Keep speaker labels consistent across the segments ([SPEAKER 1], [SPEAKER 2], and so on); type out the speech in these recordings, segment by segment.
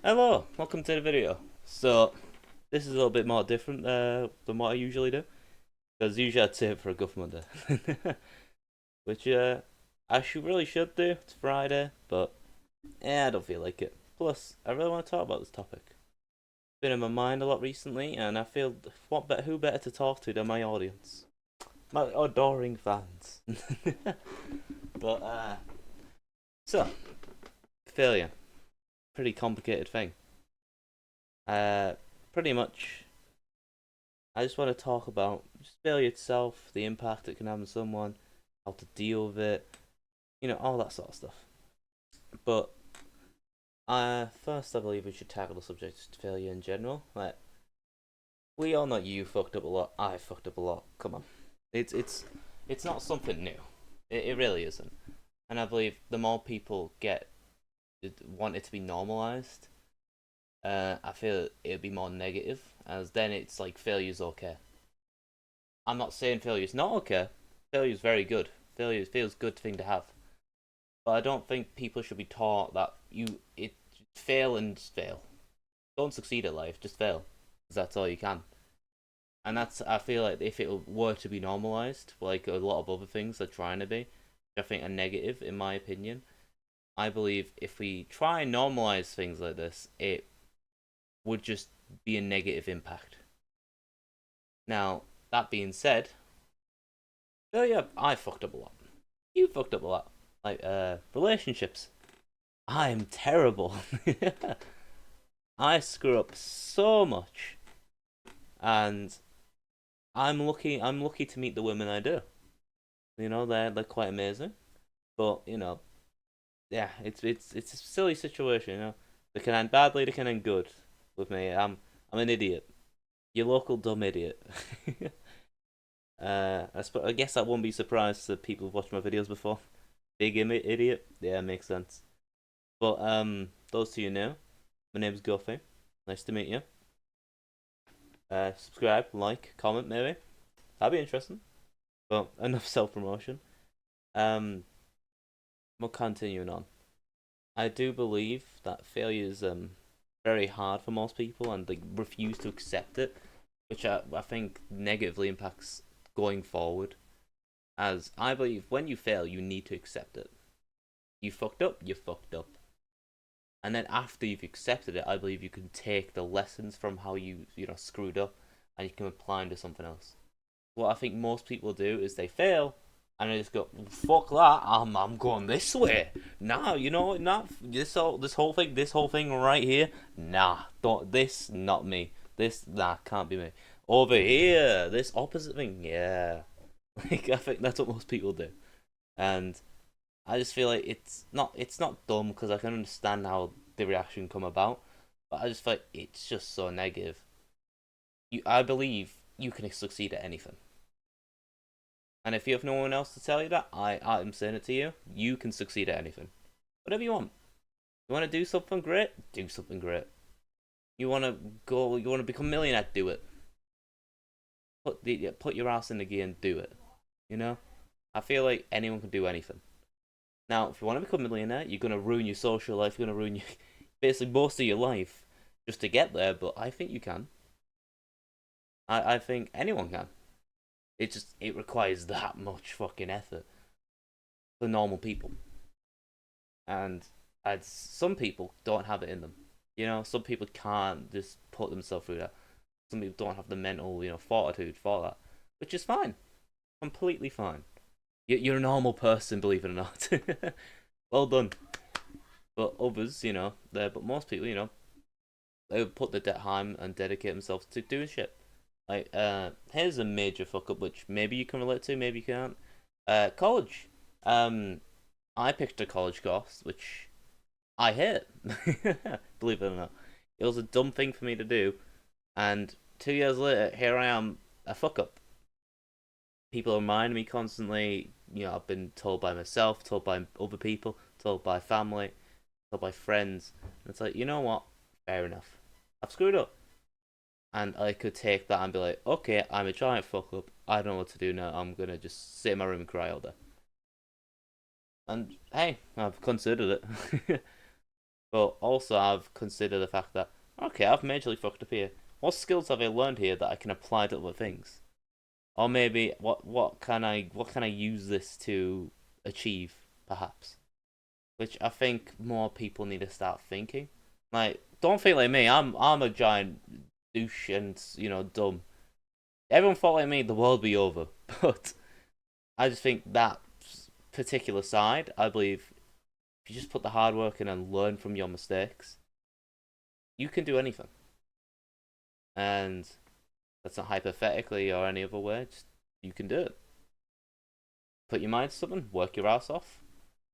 [SPEAKER 1] Hello, welcome to the video. So, this is a little bit more different than what I usually do. Because usually I'd save it for a government day. Which really should do. It's Friday, but I don't feel like it. Plus, I really want to talk about this topic. It's been in my mind a lot recently, and I feel who better to talk to than my audience? My adoring fans. but, so, failure. Pretty complicated thing. Uh, Pretty much I just want to talk about just failure itself, the impact it can have on someone, how to deal with it, all that sort of stuff. But first, I believe we should tackle the subject of failure in general. Like, we all know you fucked up a lot. I fucked up a lot. Come on, it's not something new. It really isn't. And I believe the more people want it to be normalized, I feel it'd be more negative, as then it's like failure's okay. I'm not saying failure's not okay. Failure's very good. Failure feels good thing to have. But I don't think people should be taught that it fail and just fail. Don't succeed at life, just fail. Because that's all you can. And I feel like if it were to be normalized, like a lot of other things are trying to be, I think are negative in my opinion. I believe if we try and normalize things like this, it would just be a negative impact. Now, that being said, oh yeah, I fucked up a lot. You fucked up a lot. Like, relationships. I'm terrible. I screw up so much. And I'm lucky to meet the women I do. They're quite amazing. But, yeah, it's a silly situation, They can end badly, they can end good with me. I'm an idiot. Your local dumb idiot. I guess I won't be surprised that people have watched my videos before. Big idiot. Yeah, makes sense. But those two you know, my name's Guffy. Nice to meet you. Subscribe, like, comment, maybe. That'd be interesting. But enough self promotion. Um, we're continuing on. I do believe that failure is very hard for most people, and they refuse to accept it, which I think negatively impacts going forward. As I believe when you fail, you need to accept it. You fucked up, you fucked up. And then after you've accepted it, I believe you can take the lessons from how you screwed up, and you can apply them to something else. What I think most people do is they fail, and they just go, "Fuck that! I'm going this way." Nah, nah. This whole thing right here. Nah, don't this. Not me. This can't be me. Over here, this opposite thing. Yeah, like I think that's what most people do, and I just feel like it's not dumb because I can understand how the reaction come about, but I just feel like it's just so negative. I believe you can succeed at anything, and if you have no one else to tell you that, I'm saying it to you. You can succeed at anything, whatever you want. You want to do something great? Do something great. You want to go? You want to become a millionaire? Do it. Put your ass in the gear and do it. You know. I feel like anyone can do anything. Now, if you want to become a millionaire, you're gonna ruin your social life. You're gonna ruin your basically most of your life just to get there. But I think you can. I think anyone can. It requires that much fucking effort for normal people, and some people don't have it in them. Some people can't just put themselves through that. Some people don't have the mental, fortitude for that, which is fine, completely fine. You're a normal person, believe it or not. Well done. But others, but most people, they would put the time and dedicate themselves to doing shit. Like, here's a major fuck up, which maybe you can relate to, maybe you can't. College. Um, I picked a college course, which I hate. Believe it or not, it was a dumb thing for me to do, and 2 years later, here I am, a fuck up. People remind me constantly. I've been told by myself, told by other people, told by family, told by friends. And it's like, you know what? Fair enough. I've screwed up. And I could take that and be like, okay, I'm a giant fuck up. I don't know what to do now. I'm gonna just sit in my room and cry all day. And hey, I've considered it. But also, I've considered the fact that okay, I've majorly fucked up here. What skills have I learned here that I can apply to other things? Or maybe what can I use this to achieve, perhaps? Which I think more people need to start thinking. Like, don't think like me. I'm a giant douche and dumb. Everyone thought like me, the world would be over. But I just think that particular side, I believe, if you just put the hard work in and learn from your mistakes, you can do anything. And that's not hypothetically or any other way. Just you can do it. Put your mind to something, work your ass off,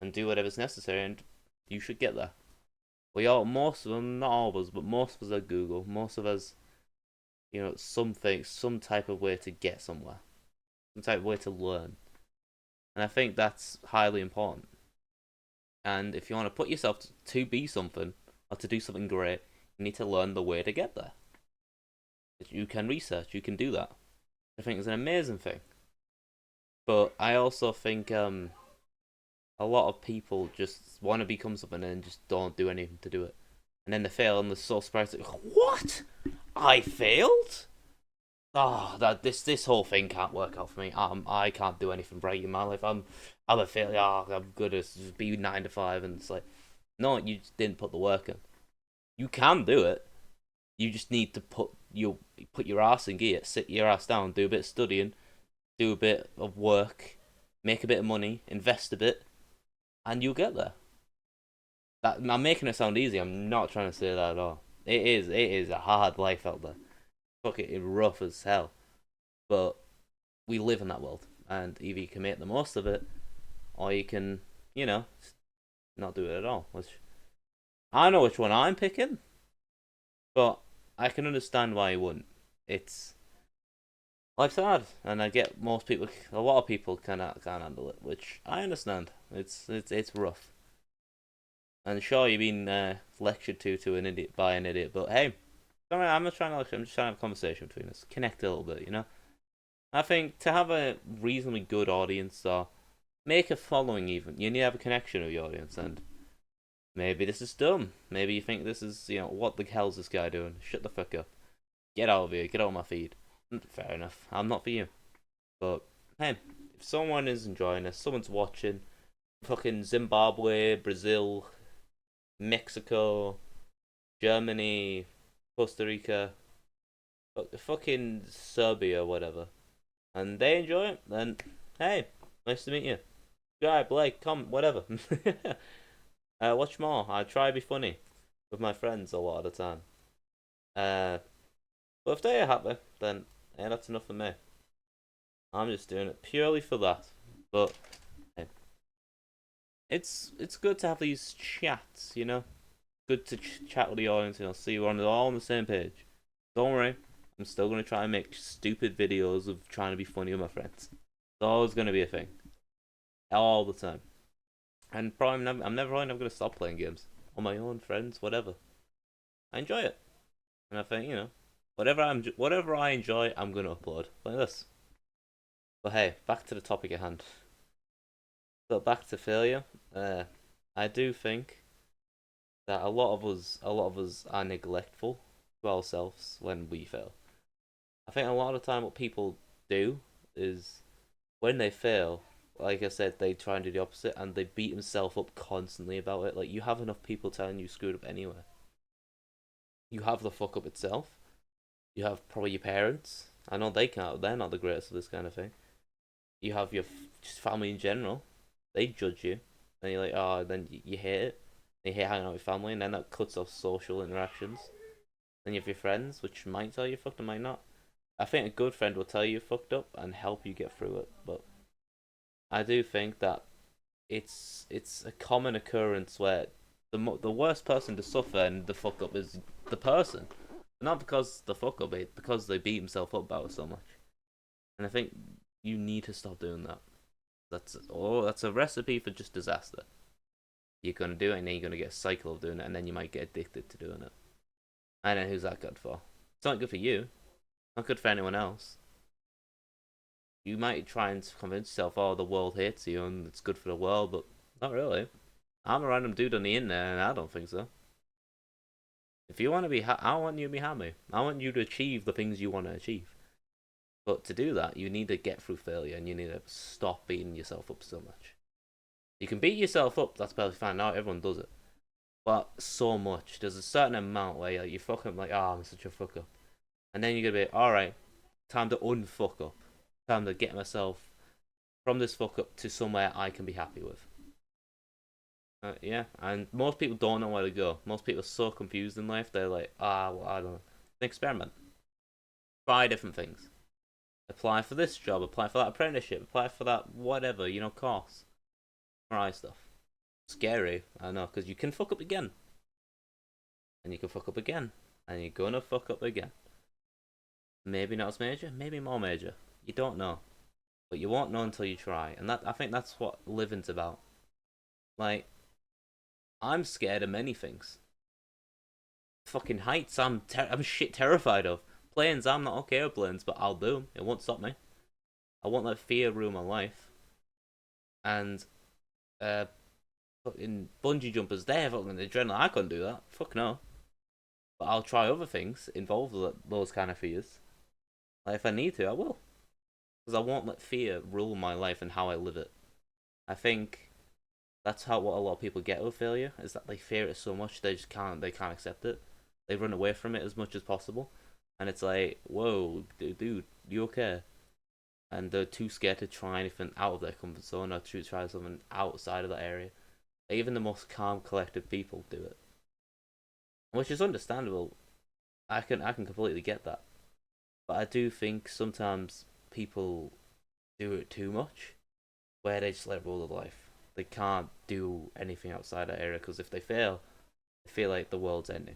[SPEAKER 1] and do whatever's necessary, and you should get there. We all, most of them, not all of us, but most of us are Google. Most of us, something, some type of way to get somewhere, some type of way to learn, and I think that's highly important. And if you want to put yourself to be something or to do something great, you need to learn the way to get there. You can research, you can do that. I think it's an amazing thing. But I also think a lot of people just want to become something and just don't do anything to do it. And then they fail and they're so surprised. Like, what? I failed? Oh, that this whole thing can't work out for me. I can't do anything right in my life. I'm a failure. Oh, I'm good at be 9 to 5, and it's like, no, you just didn't put the work in. You can do it. You just need to put your ass in gear, sit your ass down, do a bit of studying, do a bit of work, make a bit of money, invest a bit, and you'll get there. I'm making it sound easy. I'm not trying to say that at all. It is a hard life out there. Fuck it, it's rough as hell. But we live in that world, and either you can make the most of it, or you can, not do it at all. Which I know which one I'm picking, but I can understand why you wouldn't. It's life's hard, and I get a lot of people can't handle it, which I understand. It's rough. And sure, you've been lectured to an idiot by an idiot, but hey, I'm not trying to lecture. I'm just trying to have a conversation between us, connect a little bit. I think to have a reasonably good audience or make a following, even you need to have a connection with your audience, and maybe this is dumb. Maybe you think this is what the hell's this guy doing? Shut the fuck up. Get out of here. Get out of my feed. Fair enough. I'm not for you. But hey, if someone is enjoying this, someone's watching, fucking Zimbabwe, Brazil, Mexico, Germany, Costa Rica, fucking Serbia, whatever, and they enjoy it, then hey, nice to meet you. Guy, Blake, come, whatever. Watch more. I try to be funny with my friends a lot of the time. But if they are happy, then hey, that's enough for me. I'm just doing it purely for that. But hey, it's good to have these chats. Good to chat with the audience. See we're all on the same page. Don't worry, I'm still gonna try and make stupid videos of trying to be funny with my friends. It's always gonna be a thing, all the time. And probably I'm never really never gonna stop playing games on my own, friends, whatever. I enjoy it, and I think whatever I enjoy, I'm gonna upload like this. But hey, back to the topic at hand. So back to failure. I do think that a lot of us are neglectful to ourselves when we fail. I think a lot of the time what people do is when they fail, like I said, they try and do the opposite and they beat themselves up constantly about it. Like you have enough people telling you screwed up anyway. You have the fuck up itself. You have probably your parents. I know they're not the greatest of this kind of thing. You have your just family in general. They judge you, and you're like, oh, then you hate it. You hate hanging out with family, and then that cuts off social interactions. Then you have your friends, which might tell you fucked and might not. I think a good friend will tell you fucked up and help you get through it. But I do think that it's a common occurrence where the worst person to suffer and the fuck up is the person, not because the fuck up, it because they beat himself up about it so much. And I think you need to stop doing that. That's a recipe for just disaster. You're gonna do it, and then you're gonna get a cycle of doing it, and then you might get addicted to doing it. And then who's that good for? It's not good for you. Not good for anyone else. You might try and convince yourself, oh, the world hates you and it's good for the world, but not really. I'm a random dude on the internet and I don't think so. If you want to be, I want you to be happy. I want you to achieve the things you want to achieve. But to do that, you need to get through failure, and you need to stop beating yourself up so much. You can beat yourself up. That's perfectly fine. Now everyone does it, but so much. There's a certain amount where like, you fuck up, like, oh, I'm such a fuck up, and then you're gonna be, all right, time to unfuck up. Time to get myself from this fuck up to somewhere I can be happy with. Yeah, and most people don't know where to go. Most people are so confused in life. They're like, well, I don't know. Experiment. Try different things. Apply for this job. Apply for that apprenticeship. Apply for that whatever, course. Try stuff. Scary, I know, because you can fuck up again. And you can fuck up again. And you're gonna fuck up again. Maybe not as major, maybe more major. You don't know. But you won't know until you try. And I think that's what living's about. Like, I'm scared of many things. Fucking heights, I'm shit terrified of. Planes, I'm not okay with planes, but I'll do them. It won't stop me. I won't let fear rule my life. And fucking bungee jumpers, they're fucking adrenaline. I couldn't do that. Fuck no. But I'll try other things involve those kind of fears. Like if I need to, I will. Because I won't let fear rule my life and how I live it. I think that's what a lot of people get with failure is that they fear it so much they can't accept it. They run away from it as much as possible, and it's like, whoa, dude, you okay? And they're too scared to try anything out of their comfort zone or to try something outside of that area. Even the most calm, collected people do it, which is understandable. I can completely get that, but I do think sometimes people do it too much, where they just let it rule their life. They can't do anything outside that area because if they fail, they feel like the world's ending.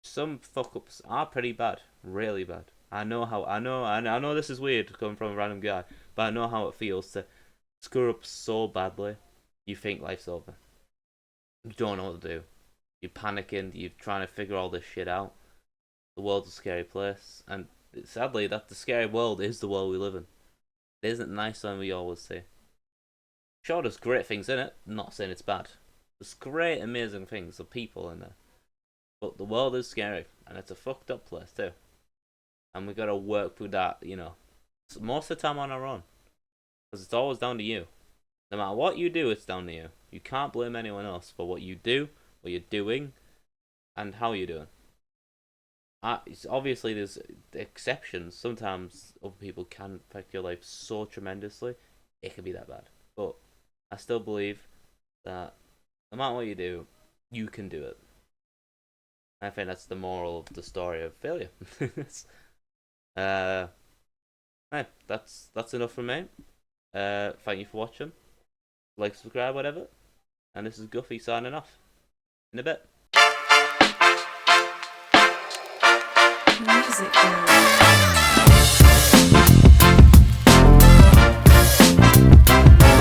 [SPEAKER 1] Some fuck ups are pretty bad, really bad. I know this is weird coming from a random guy, but I know how it feels to screw up so badly. You think life's over. You don't know what to do. You're panicking. You're trying to figure all this shit out. The world's a scary place, and sadly, that the scary world is the world we live in. It isn't nice when we always say. Sure, there's great things in it. I'm not saying it's bad. There's great, amazing things. The people in there, but the world is scary, and it's a fucked up place too. And we gotta work through that. Most of the time on our own, because it's always down to you. No matter what you do, it's down to you. You can't blame anyone else for what you do, what you're doing, and how you're doing. It's obviously there's exceptions. Sometimes other people can affect your life so tremendously, it can be that bad. But I still believe that no matter what you do, you can do it. I think that's the moral of the story of failure. uh, hey, that's enough from me. Thank you for watching. Like, subscribe, whatever. And this is Guffy signing off. In a bit.